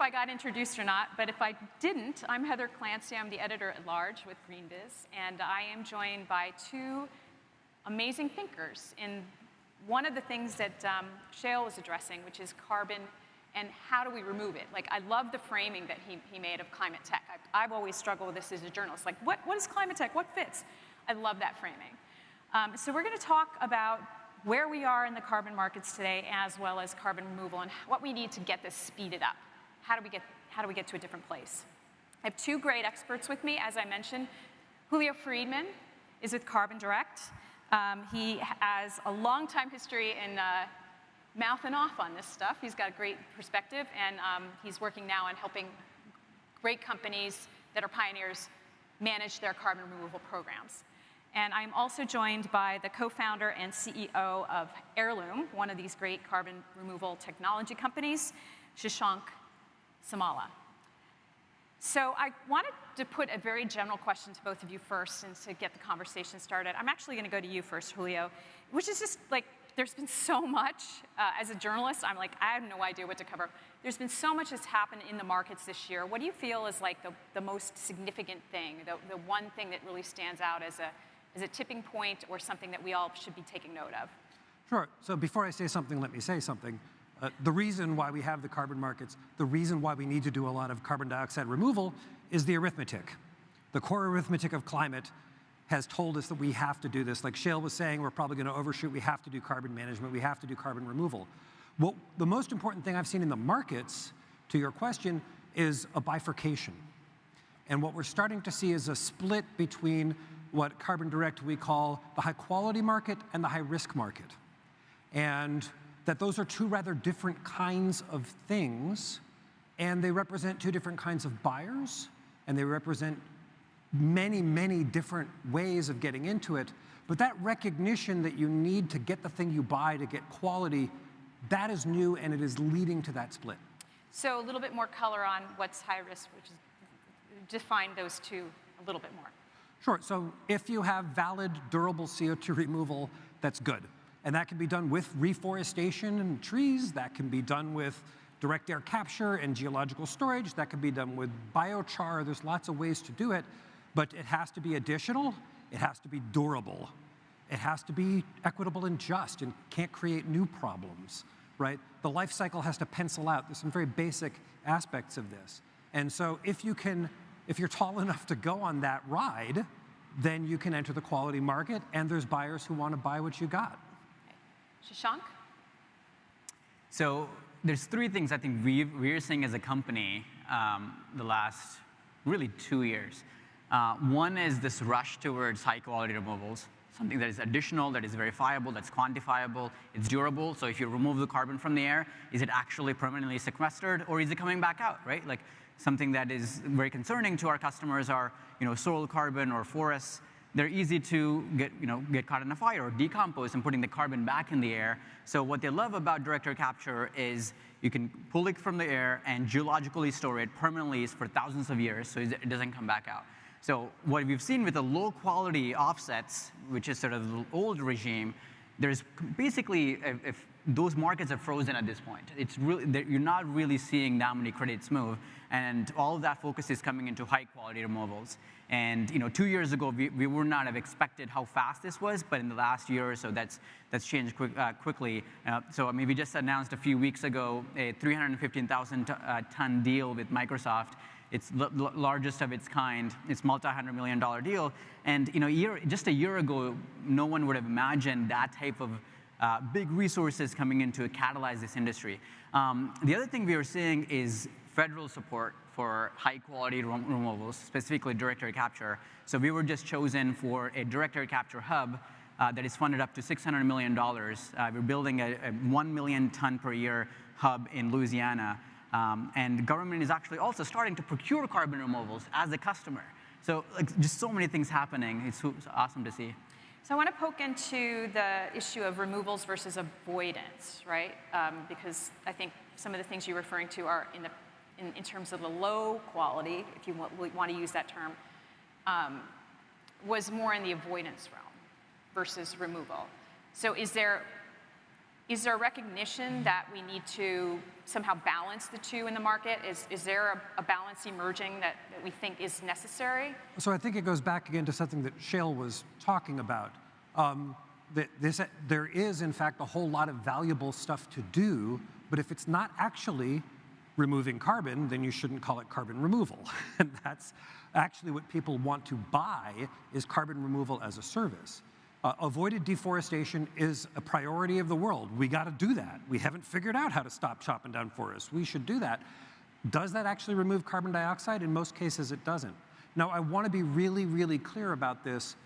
if I got introduced or not, but if I didn't, I'm Heather Clancy. I'm the editor-at-large with GreenBiz, and I am joined by two amazing thinkers in one of the things that Shale was addressing, which is carbon and how do we remove it. Like, I love the framing that he made of climate tech. I've always struggled with this as a journalist. Like, what is climate tech? What fits? I love that framing. So we're going to talk about where we are in the carbon markets today, as well as carbon removal, and what we need to get this speeded up. How do we get to a different place? I have two great experts with me, as I mentioned. Julio Friedmann is with Carbon Direct. He has a long time history in mouthing off on this stuff. He's got a great perspective, and he's working now on helping great companies that are pioneers manage their carbon removal programs. And I'm also joined by the co-founder and CEO of Heirloom, one of these great carbon removal technology companies, Shashank, Samala. So I wanted to put a very general question to both of you first, and to get the conversation started. I'm actually going to go to you first, Julio, which is just like, there's been so much. As a journalist, I'm like, I have no idea what to cover. There's been so much that's happened in the markets this year. What do you feel is like the most significant thing, the one thing that really stands out as a tipping point, or something that we all should be taking note of? Sure. So before I say something, let me say something. The reason why we have the carbon markets, the reason why we need to do a lot of carbon dioxide removal is the arithmetic. The core arithmetic of climate has told us that we have to do this. Like Shale was saying, we're probably going to overshoot. We have to do carbon management. We have to do carbon removal. Well, the most important thing I've seen in the markets, to your question, is a bifurcation. And what we're starting to see is a split between what Carbon Direct we call the high-quality market and the high-risk market. And that those are two rather different kinds of things, and they represent two different kinds of buyers, and they represent many, many different ways of getting into it. But that recognition that you need to get the thing you buy to get quality, that is new, and it is leading to that split. So a little bit more color on what's high risk, which is, define those two a little bit more. Sure. So if you have valid, durable CO2 removal, that's good. And that can be done with reforestation and trees. That can be done with direct air capture and geological storage. That can be done with biochar. There's lots of ways to do it. But it has to be additional. It has to be durable. It has to be equitable and just, and can't create new problems, right? The life cycle has to pencil out. There's some very basic aspects of this. And so if you're tall enough to go on that ride, then you can enter the quality market, and there's buyers who want to buy what you got. Okay. Shashank? So there's three things I think we're seeing as a company the last really 2 years. One is this rush towards high-quality removals, something that is additional, that is verifiable, that's quantifiable, it's durable. So if you remove the carbon from the air, is it actually permanently sequestered, or is it coming back out, right? Like, something that is very concerning to our customers are, soil carbon or forests. They're easy to get caught in a fire or decompose, and putting the carbon back in the air. So what they love about direct air capture is you can pull it from the air and geologically store it permanently for thousands of years, so it doesn't come back out. So what we've seen with the low quality offsets, which is sort of the old regime, there's basically, if those markets are frozen at this point. It's really, you're not really seeing that many credits move, and all of that focus is coming into high quality removals. And 2 years ago, we would not have expected how fast this was, but in the last year or so, that's changed quickly. So I mean, we just announced a few weeks ago a 315,000 ton deal with Microsoft. It's the largest of its kind. It's multi-$100 million deal. And just a year ago, no one would have imagined that type of big resources coming in to catalyze this industry. The other thing we are seeing is federal support for high-quality removals, specifically direct air capture. So we were just chosen for a direct air capture hub that is funded up to $600 million. We're building a 1 million ton per year hub in Louisiana. And the government is actually also starting to procure carbon removals as a customer. So just so many things happening. It's awesome to see. So I want to poke into the issue of removals versus avoidance, right? Because I think some of the things you're referring to are in terms of the low quality, if you want to use that term, was more in the avoidance realm versus removal. So is there is there a recognition that we need to somehow balance the two in the market? Is there a balance emerging that we think is necessary? So I think it goes back again to something that Shail was talking about. There is, in fact, a whole lot of valuable stuff to do, but if it's not actually removing carbon, then you shouldn't call it carbon removal. And that's actually what people want to buy, is carbon removal as a service. Avoided deforestation is a priority of the world. We got to do that. We haven't figured out how to stop chopping down forests. We should do that. Does that actually remove carbon dioxide? In most cases, it doesn't. Now, I want to be really, really clear about this.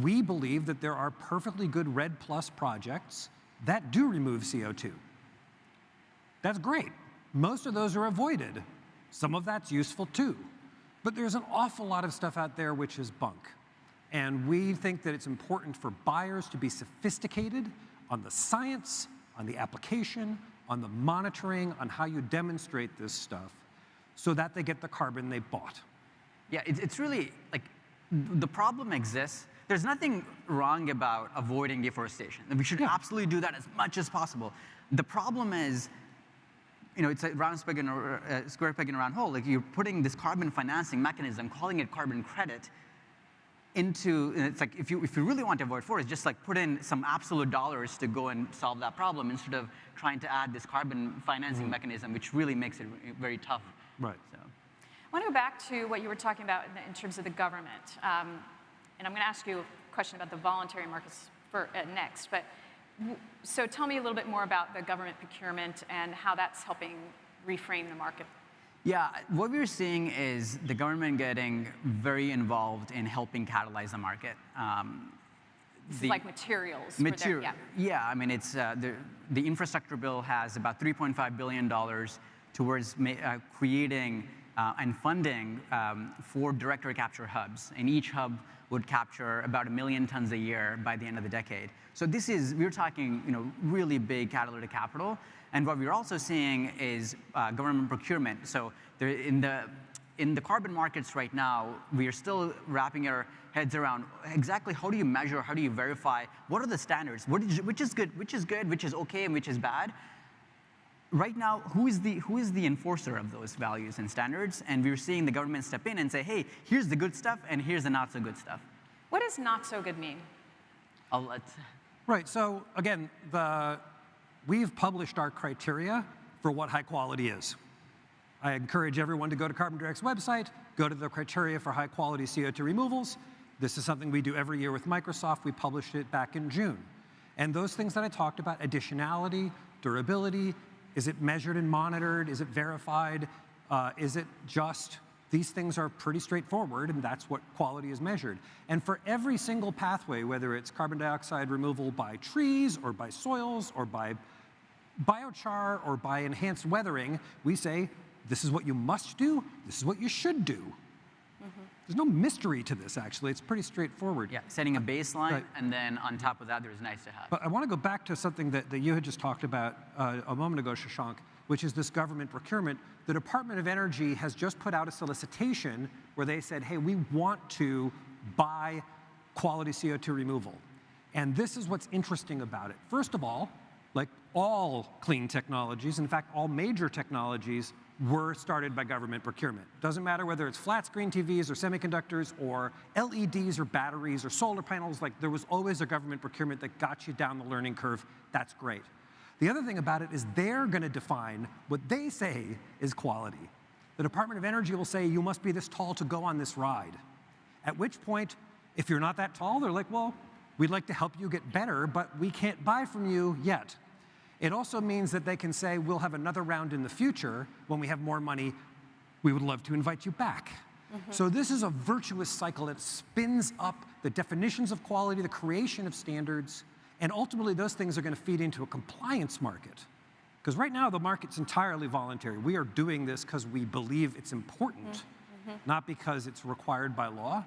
We believe that there are perfectly good REDD+ projects that do remove CO2. That's great. Most of those are avoided. Some of that's useful too. But there's an awful lot of stuff out there which is bunk. And we think that it's important for buyers to be sophisticated on the science, on the application, on the monitoring, on how you demonstrate this stuff, so that they get the carbon they bought. Yeah, it's really, like, the problem exists. There's nothing wrong about avoiding deforestation. We should absolutely do that as much as possible. The problem is, it's a square peg in a round hole. Like, you're putting this carbon financing mechanism, calling it carbon credit, into, it's like, if you really want to avoid forests, just like put in some absolute dollars to go and solve that problem, instead of trying to add this carbon financing mechanism, which really makes it very tough. Right. So. I want to go back to what you were talking about in terms of the government. And I'm going to ask you a question about the voluntary markets next. But so tell me a little bit more about the government procurement and how that's helping reframe the market. Yeah, what we're seeing is the government getting very involved in helping catalyze the market. Like materials. Yeah, I mean, it's the infrastructure bill has about $3.5 billion towards creating and funding for direct air capture hubs. And each hub would capture about 1 million tons a year by the end of the decade. So we're talking, really big catalytic capital. And what we're also seeing is government procurement. So in the carbon markets right now, we are still wrapping our heads around exactly how do you measure, how do you verify, what are the standards, which is good, which is okay, and which is bad. Right now, who is the enforcer of those values and standards? And we're seeing the government step in and say, hey, here's the good stuff, and here's the not so good stuff. What does not so good mean? Right, so again, we've published our criteria for what high quality is. I encourage everyone to go to Carbon Direct's website, go to the criteria for high quality CO2 removals. This is something we do every year with Microsoft. We published it back in June. And those things that I talked about, additionality, durability, is it measured and monitored? Is it verified? Is it just? These things are pretty straightforward, and that's what quality is measured. And for every single pathway, whether it's carbon dioxide removal by trees or by soils or by biochar or by enhanced weathering, we say, this is what you must do, this is what you should do. There's no mystery to this, actually. It's pretty straightforward. Yeah, setting a baseline, and then on top of that, there's nice to have. But I want to go back to something that you had just talked about a moment ago, Shashank, which is this government procurement. The Department of Energy has just put out a solicitation where they said, hey, we want to buy quality CO2 removal. And this is what's interesting about it. First of all, like all clean technologies, in fact, all major technologies were started by government procurement. Doesn't matter whether it's flat screen TVs or semiconductors or LEDs or batteries or solar panels, like there was always a government procurement that got you down the learning curve. That's great. The other thing about it is they're going to define what they say is quality. The Department of Energy will say, you must be this tall to go on this ride. At which point, if you're not that tall, they're like, well, we'd like to help you get better, but we can't buy from you yet. It also means that they can say, we'll have another round in the future. When we have more money, we would love to invite you back. So this is a virtuous cycle that spins up the definitions of quality, the creation of standards, and ultimately those things are going to feed into a compliance market. Because right now the market's entirely voluntary. We are doing this because we believe it's important, not because it's required by law.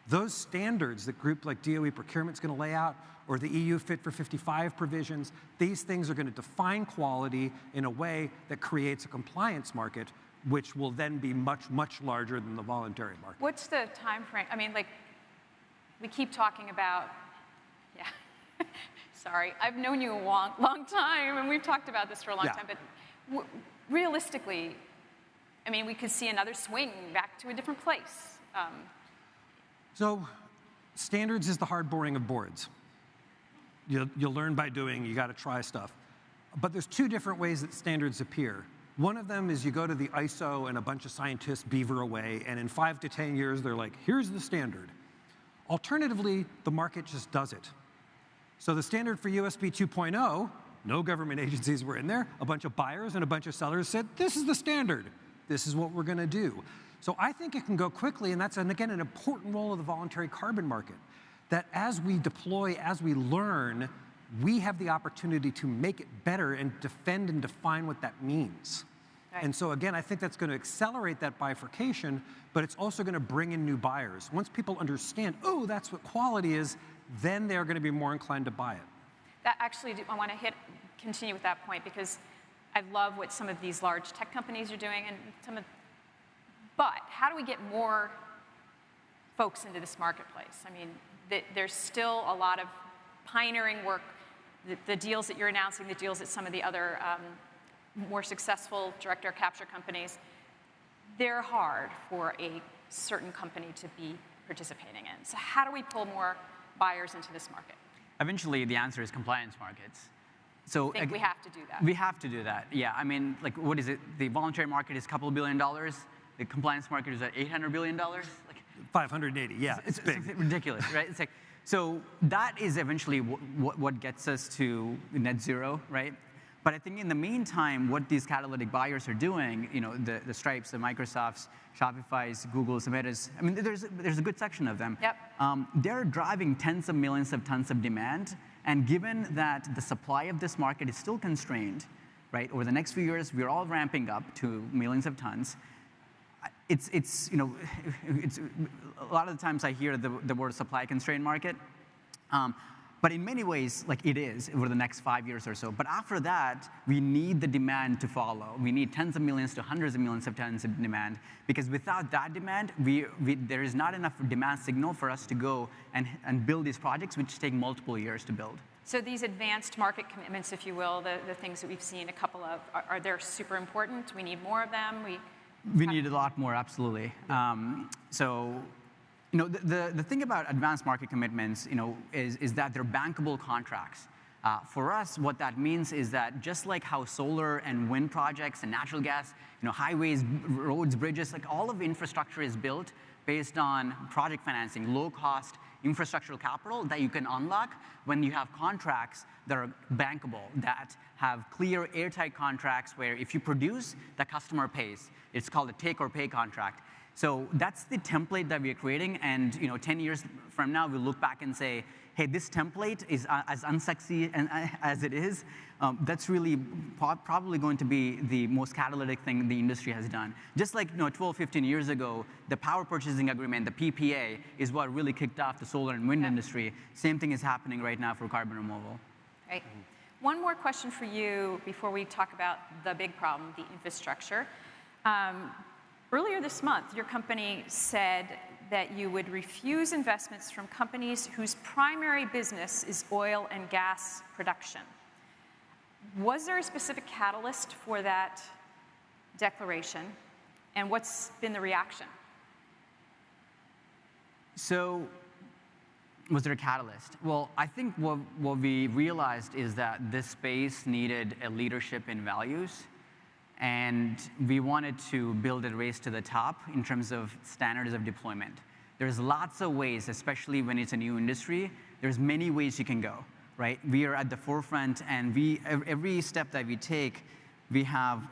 Those standards that group like DOE procurement's going to lay out, or the EU Fit for 55 provisions, these things are going to define quality in a way that creates a compliance market, which will then be much, much larger than the voluntary market. What's the time frame? I mean, like, we keep talking about, sorry, I've known you a long time, and we've talked about this for a long Yeah. time, but realistically, I mean, we could see another swing back to a different place. So standards is the hard boring of boards. You'll learn by doing, you got to try stuff. But there's two different ways that standards appear. One of them is you go to the ISO and a bunch of scientists beaver away, and in 5 to 10 years, they're like, here's the standard. Alternatively, the market just does it. So the standard for USB 2.0, no government agencies were in there. A bunch of buyers and a bunch of sellers said, this is the standard. This is what we're going to do. So I think it can go quickly, and that's, again, an important role of the voluntary carbon market, that as we deploy, as we learn, we have the opportunity to make it better and defend and define what that means. Right. And so again, I think that's going to accelerate that bifurcation, but it's also going to bring in new buyers. Once people understand, oh, that's what quality is, then they're going to be more inclined to buy it. That actually, I want to continue with that point, because I love what some of these large tech companies are doing, and but how do we get more folks into this marketplace? I mean, there's still a lot of pioneering work. The deals that you're announcing, the deals that some of the other more successful direct air capture companies, they're hard for a certain company to be participating in. So how do we pull more buyers into this market? Eventually, the answer is compliance markets. So I think we have to do that. We have to do that, yeah. I mean, like, what is it? The voluntary market is a couple of $2 billion. The compliance market is at $800 billion. Like, 580, yeah, it's big. It's ridiculous, right? It's like, so that is eventually what gets us to net zero, right? But I think in the meantime, what these catalytic buyers are doing, you know, the Stripes, the Microsofts, Shopify's, Google's, the Metas, I mean, there's a good section of them. Yep. They're driving tens of millions of tons of demand, and given that the supply of this market is still constrained, right? Over the next few years, we're all ramping up to millions of tons. It's you know, it's a lot of the times I hear the word supply constrained market. But in many ways, like, it is over the next 5 years or so. But after that, we need the demand to follow. We need tens of millions to hundreds of millions of tons of demand, because without that demand, there is not enough demand signal for us to go and build these projects, which take multiple years to build. So these advanced market commitments, if you will, the things that we've seen a couple of, are they super important? We need more of them? We need a lot more, absolutely. So, you know, the thing about advanced market commitments, you know, is that they're bankable contracts. For us, what that means is that just like how solar and wind projects and natural gas, you know, highways, roads, bridges, like, all of the infrastructure is built based on project financing, low-cost infrastructural capital that you can unlock when you have contracts that are bankable, that have clear, airtight contracts where if you produce, the customer pays. It's called a take-or-pay contract. So that's the template that we're creating, and, you know, 10 years from now, we'll look back and say, hey, this template is as unsexy as it is. That's really probably going to be the most catalytic thing the industry has done. Just like, you know, 12, 15 years ago, the power purchasing agreement, the PPA, is what really kicked off the solar and wind industry. Same thing is happening right now for carbon removal. Right. One more question for you before we talk about the big problem, the infrastructure. Earlier this month, your company said that you would refuse investments from companies whose primary business is oil and gas production. Was there a specific catalyst for that declaration, and what's been the reaction? So, was there a catalyst? Well, I think what we realized is that this space needed a leadership in values, and we wanted to build a race to the top in terms of standards of deployment. There's lots of ways, especially when it's a new industry, there's many ways you can go, right? We are at the forefront, and every step that we take, we have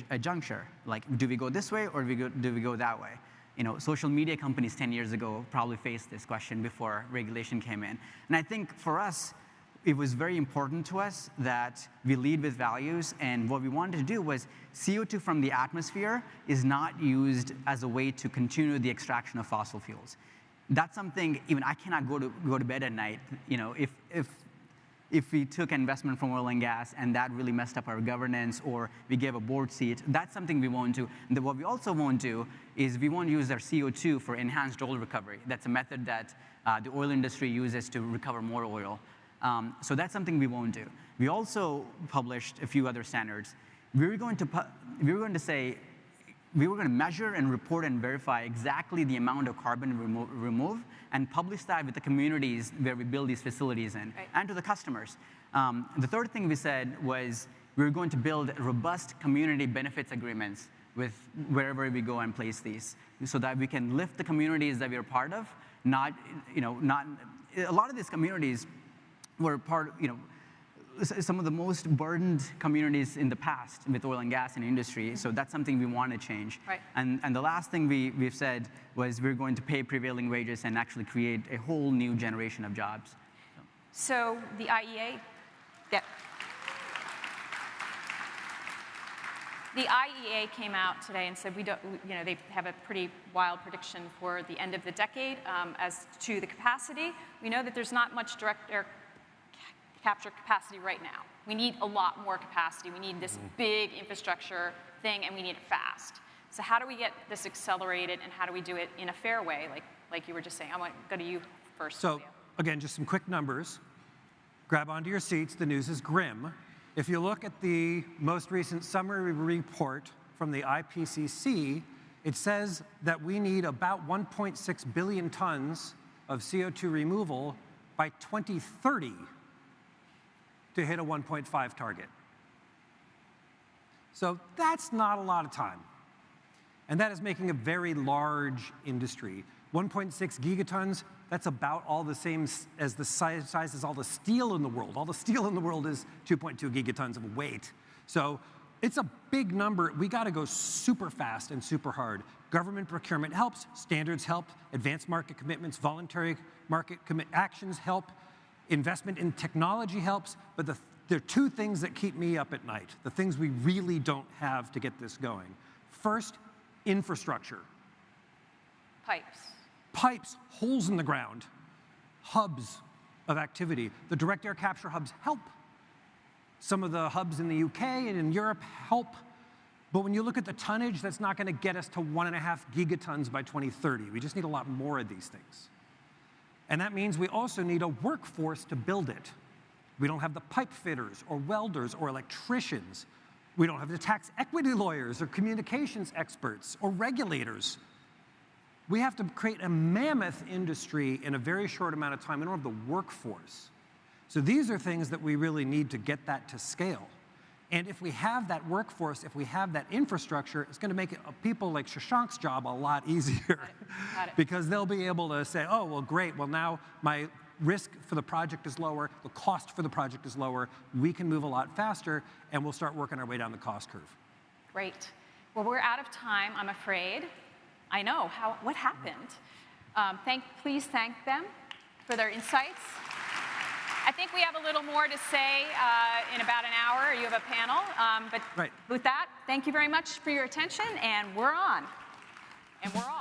a juncture. Like, do we go this way, or do we go that way? You know, social media companies 10 years ago probably faced this question before regulation came in. And I think for us, it was very important to us that we lead with values, and what we wanted to do was CO2 from the atmosphere is not used as a way to continue the extraction of fossil fuels. That's something even I cannot go to bed at night. You know, if we took investment from oil and gas and that really messed up our governance, or we gave a board seat, that's something we won't do. And what we also won't do is we won't use our CO2 for enhanced oil recovery. That's a method that the oil industry uses to recover more oil. So that's something we won't do. We also published a few other standards. We were going to measure and report and verify exactly the amount of carbon remove and publish that with the communities where we build these facilities in, and to the customers. The third thing we said was we were going to build robust community benefits agreements with wherever we go and place these, so that we can lift the communities that we are part of. A lot of these communities were some of the most burdened communities in the past with oil and gas and industry, so that's something we want to change. Right. And the last thing we've said was we're going to pay prevailing wages and actually create a whole new generation of jobs. So the IEA, yeah. The IEA came out today and said they have a pretty wild prediction for the end of the decade as to the capacity. We know that there's not much direct air capture capacity right now. We need a lot more capacity. We need this big infrastructure thing, and we need it fast. So how do we get this accelerated, and how do we do it in a fair way, like you were just saying? I want to go to you first. So Julio. again, just some quick numbers. Grab onto your seats. The news is grim. If you look at the most recent summary report from the IPCC, it says that we need about 1.6 billion tons of CO2 removal by 2030 to hit a 1.5 target. So that's not a lot of time. And that is making a very large industry. 1.6 gigatons, that's about all the same as the size as all the steel in the world. All the steel in the world is 2.2 gigatons of weight. So it's a big number. We got to go super fast and super hard. Government procurement helps, standards help, advanced market commitments, voluntary market actions help, investment in technology helps, but there are two things that keep me up at night, the things we really don't have to get this going. First, infrastructure. Pipes, holes in the ground, hubs of activity. The direct air capture hubs help. Some of the hubs in the UK and in Europe help. But when you look at the tonnage, that's not going to get us to 1.5 gigatons by 2030. We just need a lot more of these things. And that means we also need a workforce to build it. We don't have the pipe fitters or welders or electricians. We don't have the tax equity lawyers or communications experts or regulators. We have to create a mammoth industry in a very short amount of time. We don't have the workforce. So these are things that we really need to get that to scale. And if we have that workforce, if we have that infrastructure, it's going to make people like Shashank's job a lot easier. Got it. Because they'll be able to say, oh, well, great, well, now my risk for the project is lower, the cost for the project is lower, we can move a lot faster, and we'll start working our way down the cost curve. Great. Well, we're out of time, I'm afraid. I know. What happened? Please thank them for their insights. I think we have a little more to say in about an hour. You have a panel. But with that, thank you very much for your attention, and we're on. And we're off.